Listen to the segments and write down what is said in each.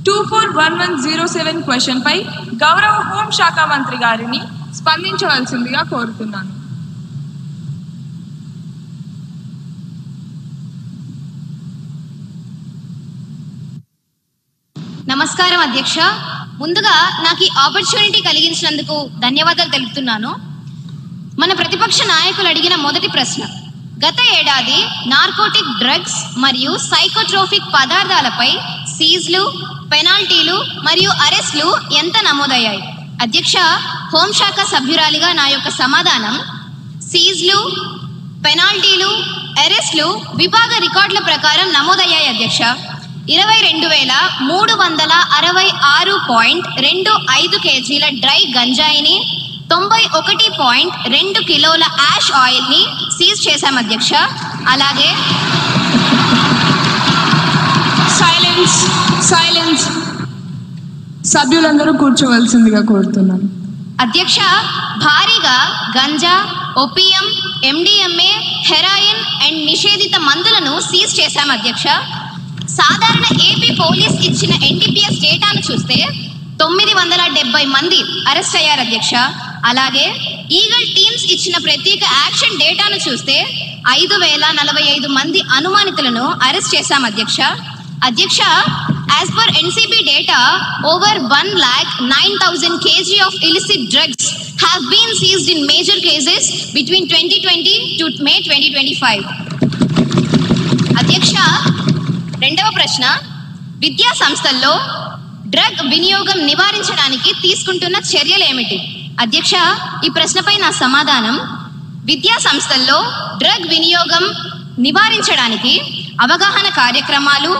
241107 question పై గౌరవ హోంశాఖ మంత్రి గారిని స్పందించవలసిందిగా కోరుతున్నాను. నమస్కారం అధ్యక్ష. ముందుగా నాకు ఈ ఆపర్చునిటీ కలిగించినందుకు ధన్యవాదాలు తెలుపుతున్నాను. మన ప్రతిపక్ష నాయకులు అడిగిన మొదటి ప్రశ్న, గత ఏడాది నార్కోటిక్ డ్రగ్స్ మరియు సైకోట్రోఫిక్ పదార్థాలపై సీజ్లు, పెనాల్టీలు మరియు అరెస్టులు ఎంత నమోదయ్యాయి? అధ్యక్ష, హోంశాఖ సభ్యురాలిగా నా యొక్క సమాధానం, సీజ్లు, పెనాల్టీలు, అరెస్టులు విభాగ రికార్డుల ప్రకారం నమోదయ్యాయి అధ్యక్ష. 22,366.25 కేజీల డ్రై గంజాయిని, 91.2 కిలోల యాష్ ఆయిల్ని సీజ్ చేశాం అధ్యక్ష. అలాగే సైలెన్స్ సభ్యులందరూ కూర్చోవలసిందిగా కోరుతున్నాను. అధ్యక్ష, భారీగా ganja, opium, MDMA, heroin and నిషేధిత మందులను సీజ్ చేశాం అధ్యక్ష. సాధారణ ఏపీ పోలీస్ ఇచ్చిన NDPS డేటాను చూస్తే 970 మంది అరెస్ట్ అయ్యారు అధ్యక్ష. అలాగే ఈగల్ టీమ్స్ ఇచ్చిన ప్రత్యేక యాక్షన్ డేటాను చూస్తే 5,045 మంది అనుమానితులను అరెస్ట్ చేశాం అధ్యక్ష. అధ్యక్ష, as per NCB data, over 1,09,000 kg of illicit drugs have been seized in major cases between 2020 to May 2025. అధ్యక్ష, రెండవ ప్రశ్న, విద్యా సంస్థల్లో డ్రగ్ వినియోగం నివారించడానికి తీసుకుంటున్న చర్యలు ఏమిటి? అధ్యక్ష, ఈ ప్రశ్నపై నా సమాధానం, విద్యా సంస్థల్లో డ్రగ్ వినియోగం నివారించడానికి అవగాహన కార్యక్రమాలు,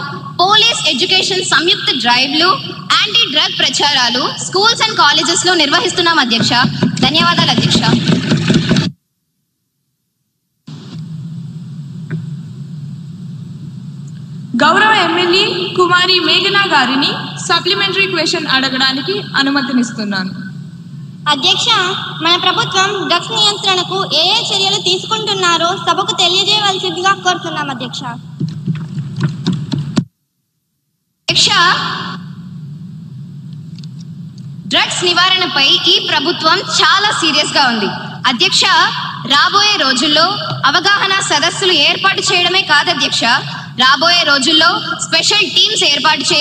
పోలీస్ ఎడ్యుకేషన్ సంయుక్త డ్రైవ్లు, యాంటీ డ్రగ్ ప్రచారాలు స్కూల్స్ అండ్ కాలేజెస్లో నిర్వహిస్తున్నాం అధ్యక్ష. ధన్యవాదాలు అధ్యక్ష. గౌరవ ఎమ్మెల్యే కుమారి మేఘనా గారిని సప్లిమెంటరీ క్వశ్చన్ అడగడానికి అనుమతినిస్తున్నాను. అధ్యక్ష, మన ప్రభుత్వం డ్రగ్స్ నియంత్రణకు ఏ చర్యలు తీసుకుంటున్నారో సభకు తెలియజేయవలసిందిగా కోరుతున్నాం అధ్యక్ష. అధ్యక్ష, డ్రగ్స్ నివారణపై ఈ ప్రభుత్వం చాలా సీరియస్ గా ఉంది. అధ్యక్ష, రాబోయే రోజుల్లో అవగాహన సదస్సులు ఏర్పాటు చేయడమే కాదు అధ్యక్ష, రాబోయే రోజుల్లో స్పెషల్ టీమ్స్ ఏర్పాటు చేసి